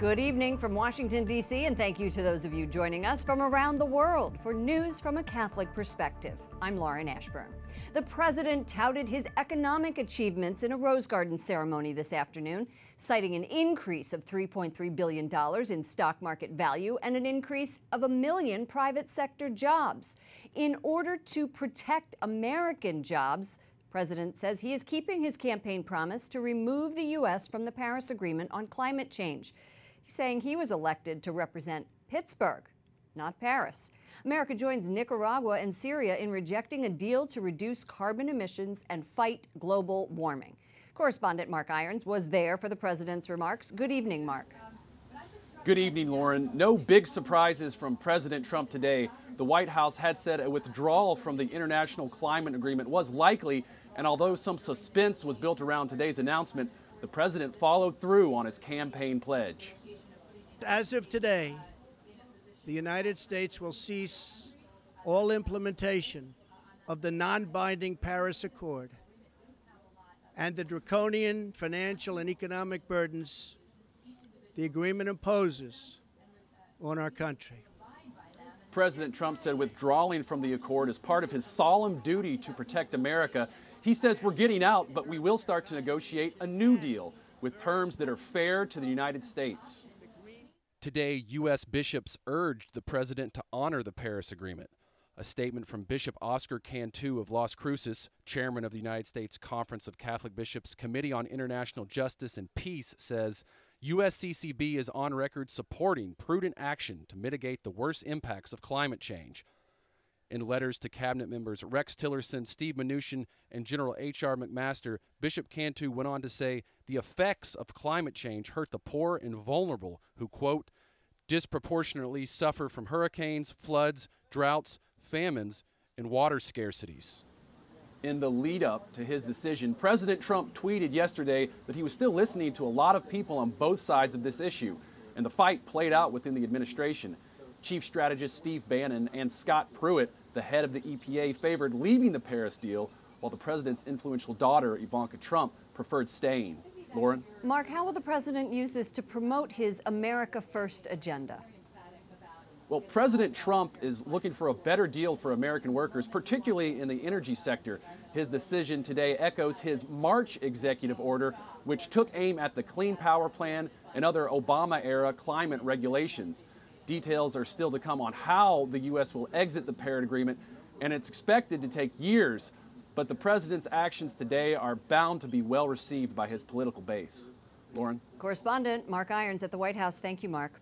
Good evening from Washington, D.C., and thank you to those of you joining us from around the world for news from a Catholic perspective. I'm Lauren Ashburn. The president touted his economic achievements in a Rose Garden ceremony this afternoon, citing an increase of $3.3 billion in stock market value and an increase of 1 million private sector jobs. In order to protect American jobs, the president says he is keeping his campaign promise to remove the U.S. from the Paris Agreement on climate change. He's saying he was elected to represent Pittsburgh, not Paris. America joins Nicaragua and Syria in rejecting a deal to reduce carbon emissions and fight global warming. Correspondent Mark Irons was there for the president's remarks. Good evening, Mark. Good evening, Lauren. No big surprises from President Trump today. The White House had said a withdrawal from the international climate agreement was likely, and although some suspense was built around today's announcement, the president followed through on his campaign pledge. As of today, the United States will cease all implementation of the non-binding Paris Accord and the draconian financial and economic burdens the agreement imposes on our country. President Trump said withdrawing from the accord is part of his solemn duty to protect America. He says we're getting out, but we will start to negotiate a new deal with terms that are fair to the United States. Today, U.S. bishops urged the president to honor the Paris Agreement. A statement from Bishop Oscar Cantu of Las Cruces, chairman of the United States Conference of Catholic Bishops Committee on International Justice and Peace, says USCCB is on record supporting prudent action to mitigate the worst impacts of climate change. In letters to cabinet members Rex Tillerson, Steve Mnuchin, and General H.R. McMaster, Bishop Cantu went on to say the effects of climate change hurt the poor and vulnerable who, quote, disproportionately suffer from hurricanes, floods, droughts, famines, and water scarcities. In the lead up to his decision, President Trump tweeted yesterday that he was still listening to a lot of people on both sides of this issue, and the fight played out within the administration. Chief strategist Steve Bannon and Scott Pruitt, the head of the EPA, favored leaving the Paris deal, while the president's influential daughter, Ivanka Trump, preferred staying. Lauren? Mark, how will the president use this to promote his America First agenda? Well, President Trump is looking for a better deal for American workers, particularly in the energy sector. His decision today echoes his March executive order, which took aim at the Clean Power Plan and other Obama-era climate regulations. Details are still to come on how the U.S. will exit the Paris Agreement, and it's expected to take years. But the president's actions today are bound to be well received by his political base. Lauren? Correspondent Mark Irons at the White House. Thank you, Mark.